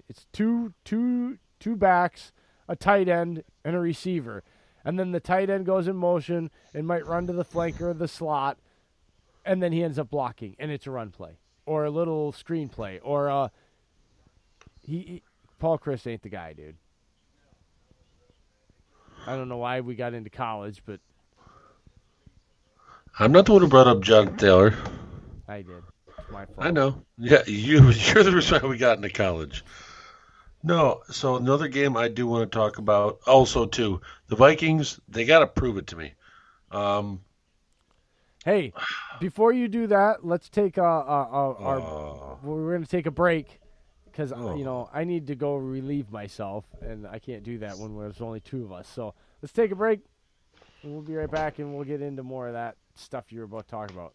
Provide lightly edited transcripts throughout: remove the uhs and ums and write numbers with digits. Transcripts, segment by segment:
It's two backs, a tight end, and a receiver. And then the tight end goes in motion and might run to the flanker or the slot, and then he ends up blocking, and it's a run play or a little screen play or Paul Chris ain't the guy, dude. I don't know why we got into college, but I'm not the one who brought up John Taylor. I did. It's my fault. I know. Yeah, you're the reason why we got into college. No, so another game I do want to talk about also too. The Vikings, they got to prove it to me. Um, Hey, before you do that, let's take our. uh, We're going to take a break because oh, I need to go relieve myself, and I can't do that when there's only two of us. So let's take a break, and we'll be right back, and we'll get into more of that stuff you were about to talk about.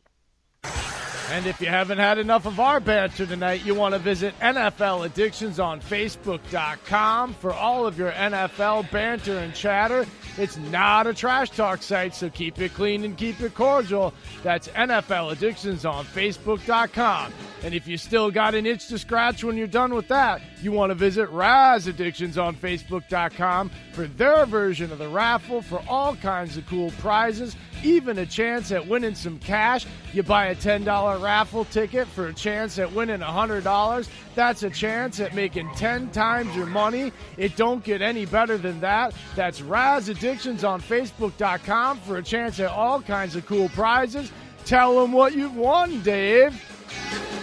And if you haven't had enough of our banter tonight, you want to visit NFL Addictions on Facebook.com for all of your NFL banter and chatter. It's not a trash talk site, so keep it clean and keep it cordial. That's NFL Addictions on Facebook.com. And if you still got an itch to scratch when you're done with that, you want to visit Raz Addictions on Facebook.com for their version of the raffle for all kinds of cool prizes, even a chance at winning some cash. You buy a $10 raffle ticket for a chance at winning $100. That's a chance at making 10 times your money. It don't get any better than that. That's Raz Addictions on Facebook.com for a chance at all kinds of cool prizes. Tell them what you've won, Dave.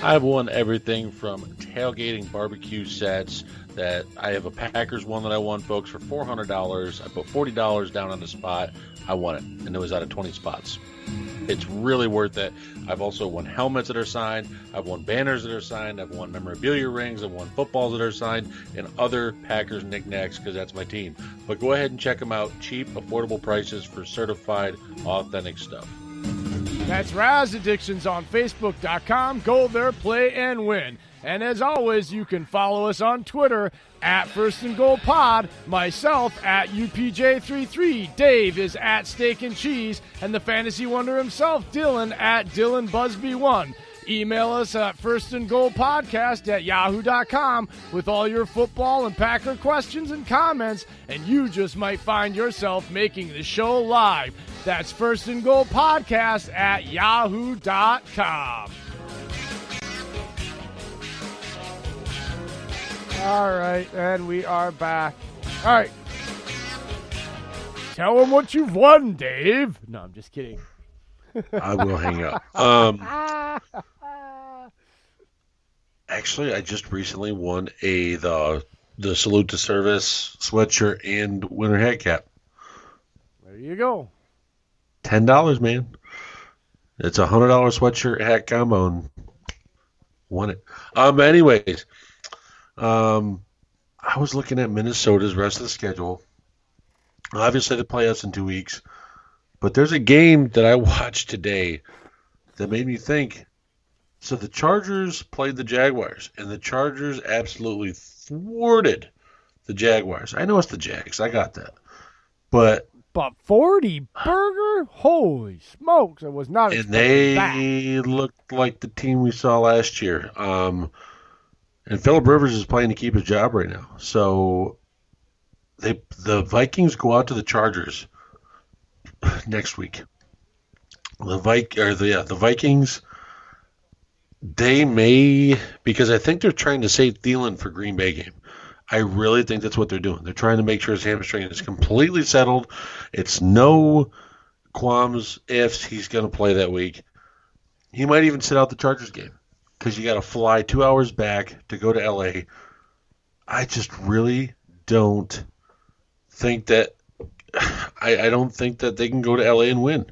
I've won everything from tailgating barbecue sets. That I have a Packers one that I won, folks, for $400. I put $40 down on the spot. I won it, and it was out of 20 spots. It's really worth it. I've also won helmets that are signed. I've won banners that are signed. I've won memorabilia rings. I've won footballs that are signed and other Packers knickknacks because that's my team. But go ahead and check them out. Cheap, affordable prices for certified, authentic stuff. That's Raz Addictions on Facebook.com. Go there, play, and win. And as always, you can follow us on Twitter at First and Goal Pod, myself at UPJ33, Dave is at Steak and Cheese, and the fantasy wonder himself, Dylan, at Dylan Busby1. Email us at firstandgoalpodcast at yahoo.com with all your football and Packer questions and comments, and you just might find yourself making the show live. That's firstandgoalpodcast at yahoo.com. All right, and we are back. All right. Tell them what you've won, Dave. No, I'm just kidding. I will hang up. Actually, I just recently won the Salute to Service sweatshirt and winter hat cap. There you go. $10, man. It's a $100 sweatshirt hat combo and won it. Anyways, I was looking at Minnesota's rest of the schedule. Obviously, they play us in 2 weeks, but there's a game that I watched today that made me think. So the Chargers played the Jaguars, and the Chargers absolutely thwarted the Jaguars. I know it's the Jags. I got that. But 40 burger? Holy smokes. I was not and expecting that. they looked like the team we saw last year. And Phillip Rivers is playing to keep his job right now. So the Vikings go out to the Chargers next week. The Vikings, they may, because I think they're trying to save Thielen for Green Bay game. I really think that's what they're doing. They're trying to make sure his hamstring is completely settled. It's no qualms, ifs, he's going to play that week. He might even sit out the Chargers game because you got to fly 2 hours back to go to LA. I just really don't think that I don't think that they can go to LA and win.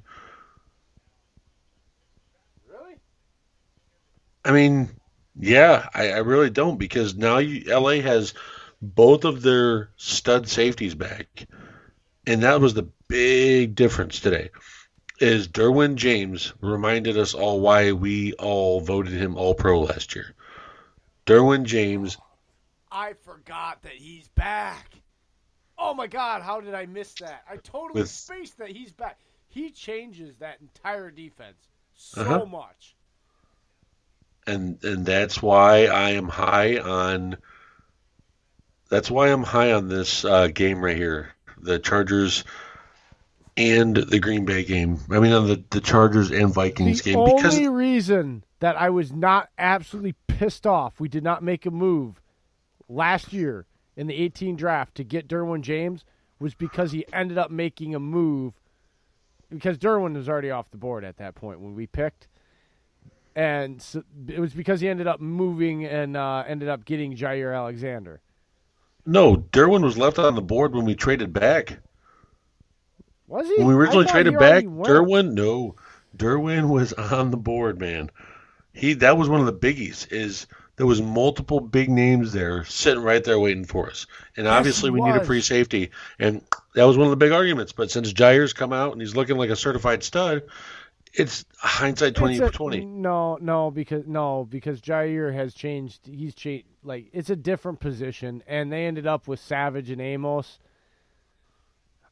Really? I mean, yeah, I really don't because now LA has both of their stud safeties back, and that was the big difference today. Is Derwin James reminded us all why we all voted him All-Pro last year. Derwin James I forgot that he's back. Oh, my God. How did I miss that? I totally with spaced that he's back. He changes that entire defense uh-huh. so much. And that's why I am high on That's why I'm high on this game right here. The Chargers and the Green Bay game. I mean, on the Chargers and Vikings The game because only reason that I was not absolutely pissed off we did not make a move last year in the 18 draft to get Derwin James was because he ended up making a move because Derwin was already off the board at that point when we picked. And so it was because he ended up moving and ended up getting Jair Alexander. no, Derwin was left on the board when we traded back. Was he? When we originally I thought traded he back, already went. Derwin was on the board, man. That was one of the biggies. Is there was multiple big names there sitting right there waiting for us, and Yes, obviously he we need a was. free safety, and that was one of the big arguments. But since Jair's come out and he's looking like a certified stud, it's hindsight 2020. No, because Jair has changed. He's changed. Like it's a different position, and they ended up with Savage and Amos.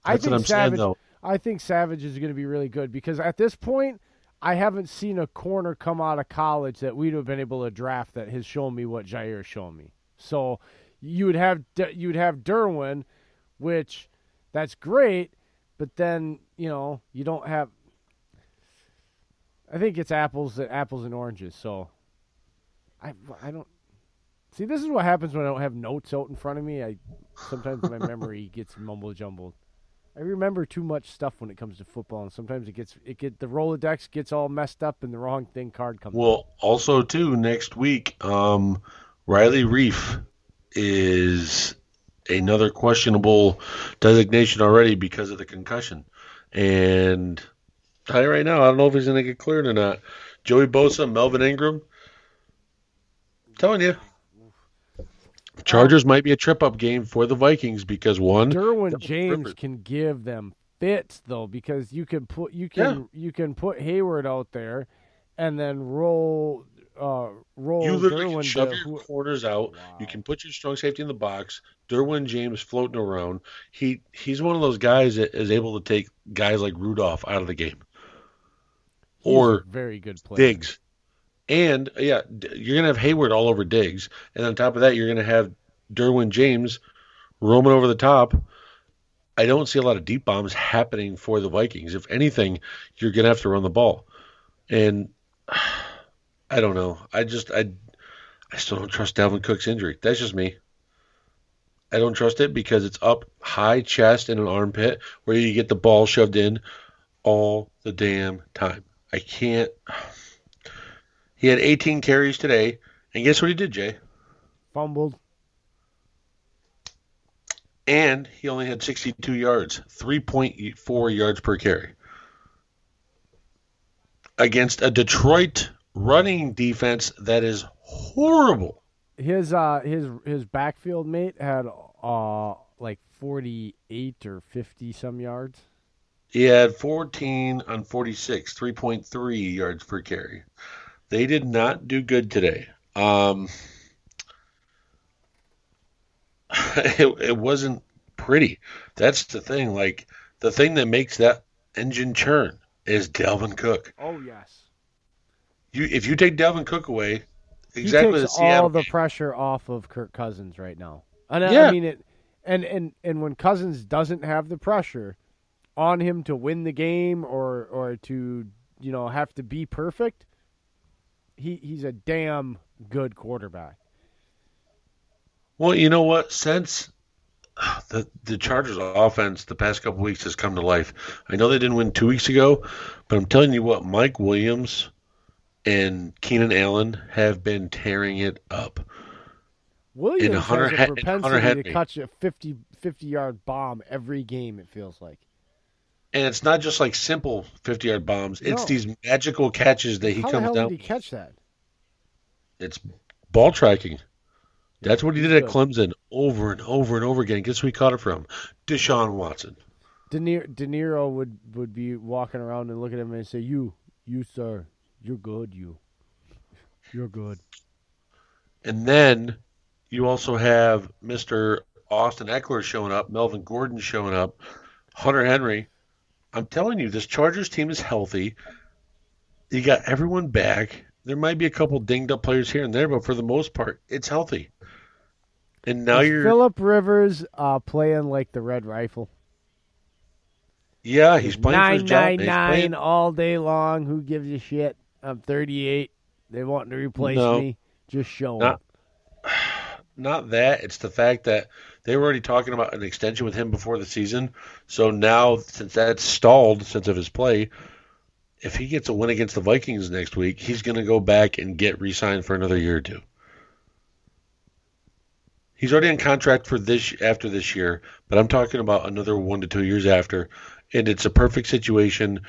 That's what I'm saying, though. I think Savage is going to be really good because at this point, I haven't seen a corner come out of college that we'd have been able to draft that has shown me what Jair's shown me. So you would have Derwin, which that's great, but then you don't have. I think it's apples and oranges. So I don't see. This is what happens when I don't have notes out in front of me. Sometimes my memory gets mumble jumbled. I remember too much stuff when it comes to football, and sometimes the Rolodex gets all messed up, and the wrong card comes. Well, also too next week, Riley Reef is another questionable designation already because of the concussion, and I'll tell you right now, I don't know if he's going to get cleared or not. Joey Bosa, Melvin Ingram, I'm telling you. Chargers might be a trip-up game for the Vikings because Derwin James can give them fits though because you can put Hayward out there, and then roll. You literally Derwin can shove to your corners out. Wow. You can put your strong safety in the box. Derwin James floating around. He's one of those guys that is able to take guys like Rudolph out of the game. He's Or a very good player. Diggs. And, yeah, you're going to have Hayward all over Diggs. And on top of that, you're going to have Derwin James roaming over the top. I don't see a lot of deep bombs happening for the Vikings. If anything, you're going to have to run the ball. And I don't know. I still don't trust Dalvin Cook's injury. That's just me. I don't trust it because it's up high chest in an armpit where you get the ball shoved in all the damn time. I can't. He had 18 carries today, and guess what he did, Jay? Fumbled. And he only had 62 yards, 3.4 yards per carry. Against a Detroit running defense that is horrible. His backfield mate had like 48 or 50 some yards. He had 14 on 46, 3.3 yards per carry. They did not do good today. It wasn't pretty. That's the thing. Like, the thing that makes that engine churn is Dalvin Cook. Oh, yes. If you take Dalvin Cook away, He exactly takes the Seattle all the game. pressure off of Kirk Cousins right now. And Yeah. I mean it. And when Cousins doesn't have the pressure on him to win the game or to have to be perfect, he's a damn good quarterback. Well, you know what? Since the Chargers offense the past couple weeks has come to life. I know they didn't win 2 weeks ago, but I'm telling you what, Mike Williams and Keenan Allen have been tearing it up. Williams Hunter has a Henry. propensity to catch a 50-yard bomb every game, it feels like. And it's not just like simple 50-yard bombs. It's No. these magical catches that he How the comes hell down did he catch that? It's ball tracking. That's what he did at good. Clemson over and over and over again. Guess who he caught it from? Deshaun Watson. De Niro would be walking around and look at him and say, you sir, you're good, you're good. And then you also have Mr. Austin Eckler showing up, Melvin Gordon showing up, Hunter Henry. I'm telling you, this Chargers team is healthy. You got everyone back. There might be a couple dinged up players here and there, but for the most part, it's healthy. And now Is Phillip Rivers playing like the Red Rifle? yeah, he's playing for his job. He's 999 playing. all day long. Who gives a shit? I'm 38. They want to replace No, me. Just show them. not not that. It's the fact that they were already talking about an extension with him before the season. So now, since that's stalled since of his play, if he gets a win against the Vikings next week, he's going to go back and get re-signed for another year or two. He's already in contract for this after this year, but I'm talking about another 1 to 2 years after, and it's a perfect situation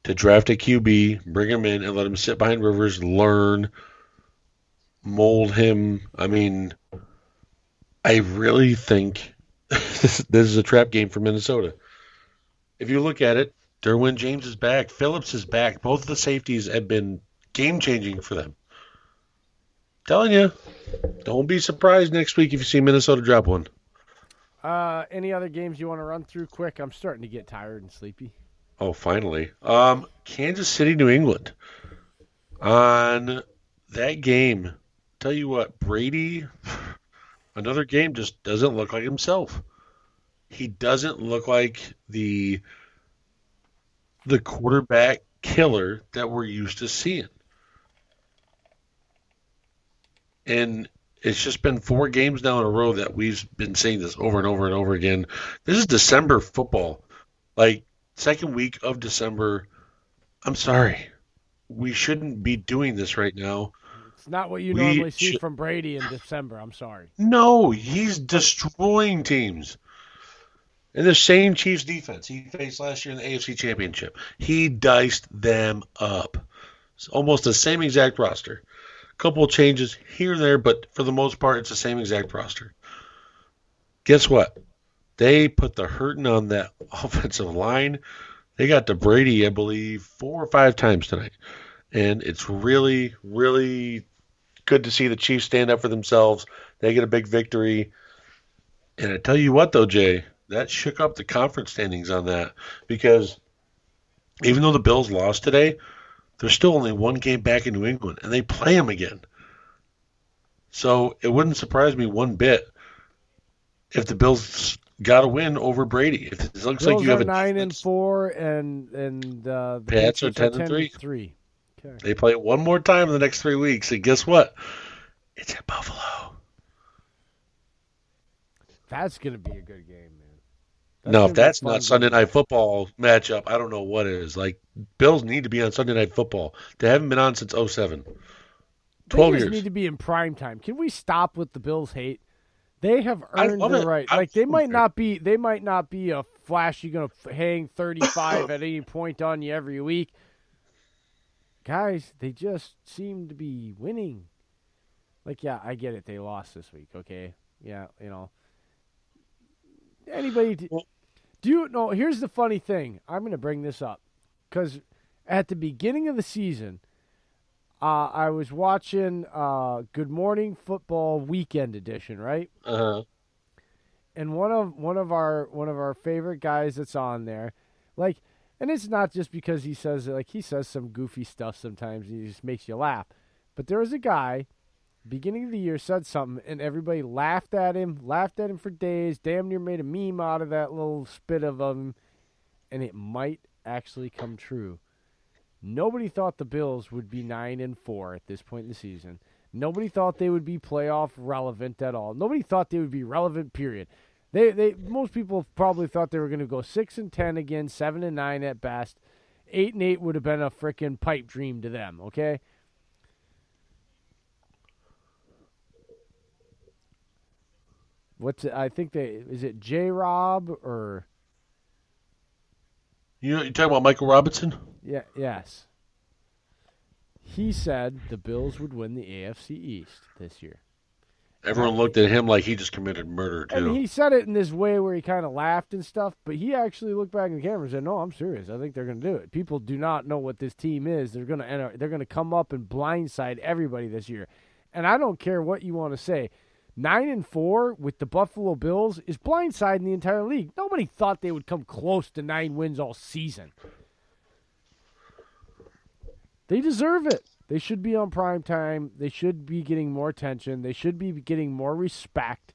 to draft a QB, bring him in, and let him sit behind Rivers, learn, mold him. I mean, I really think this is a trap game for Minnesota. If you look at it, Derwin James is back. Phillips is back. Both of the safeties have been game-changing for them. Telling you, don't be surprised next week if you see Minnesota drop one. Any other games you want to run through quick? I'm starting to get tired and sleepy. Oh, finally. Kansas City, New England. On that game, tell you what, Brady, another game, just doesn't look like himself. He doesn't look like the quarterback killer that we're used to seeing. And it's just been 4 games now in a row that we've been saying this over and over and over again. This is December football. Like, second week of December. I'm sorry. We shouldn't be doing this right now. It's not what you normally see from Brady in December. I'm sorry. No, he's destroying teams. And the same Chiefs defense he faced last year in the AFC Championship. He diced them up. It's almost the same exact roster. Couple of changes here and there, but for the most part, it's the same exact roster. Guess what? They put the hurting on that offensive line. They got to Brady, I believe, 4 or 5 times tonight. And it's really, really good to see the Chiefs stand up for themselves. They get a big victory. And I tell you what, though, Jay, that shook up the conference standings on that. Because even though the Bills lost today, they're still only 1 game back in New England, and they play them again. So it wouldn't surprise me one bit if the Bills got a win over Brady. If it looks Bills like you have are 9-4, and the Pats are Patriots 10-3. Okay. They play one more time in the next 3 weeks, and guess what? It's at Buffalo. That's gonna be a good game, man. No, if that's not Sunday Night Football matchup, I don't know what is. Like, Bills need to be on Sunday Night Football. They haven't been on since 2007. 12 years. They need to be in prime time. Can we stop with the Bills hate? They have earned the right. Like, they might not be a flashy going to hang 35 at any point on you every week. Guys, they just seem to be winning. Like, yeah, I get it. They lost this week, okay? Yeah, you know. Anybody... Do you know? Here's the funny thing. I'm going to bring this up because at the beginning of the season, I was watching Good Morning Football Weekend Edition, right? Uh-huh. And one of our favorite guys that's on there, like, and it's not just because he says some goofy stuff sometimes and he just makes you laugh, but there was a guy. Beginning of the year said something, and everybody laughed at him for days, damn near made a meme out of that little spit of him, and it might actually come true. Nobody thought the Bills would be 9-4 at this point in the season. Nobody thought they would be playoff relevant at all. Nobody thought they would be relevant, period. Most people probably thought they were going to go 6-10 again, 7-9 at best. 8-8 would have been a freaking pipe dream to them, okay? I think is it J-Rob or... You talking about Michael Robinson? Yeah, yes. He said the Bills would win the AFC East this year. Everyone looked at him like he just committed murder, too. And he said it in this way where he kind of laughed and stuff, but he actually looked back in the camera and said, no, I'm serious. I think they're going to do it. People do not know what this team is. They're going to come up and blindside everybody this year. And I don't care what you want to say. 9-4 with the Buffalo Bills is blindsiding the entire league. Nobody thought they would come close to 9 wins all season. They deserve it. They should be on prime time. They should be getting more attention. They should be getting more respect.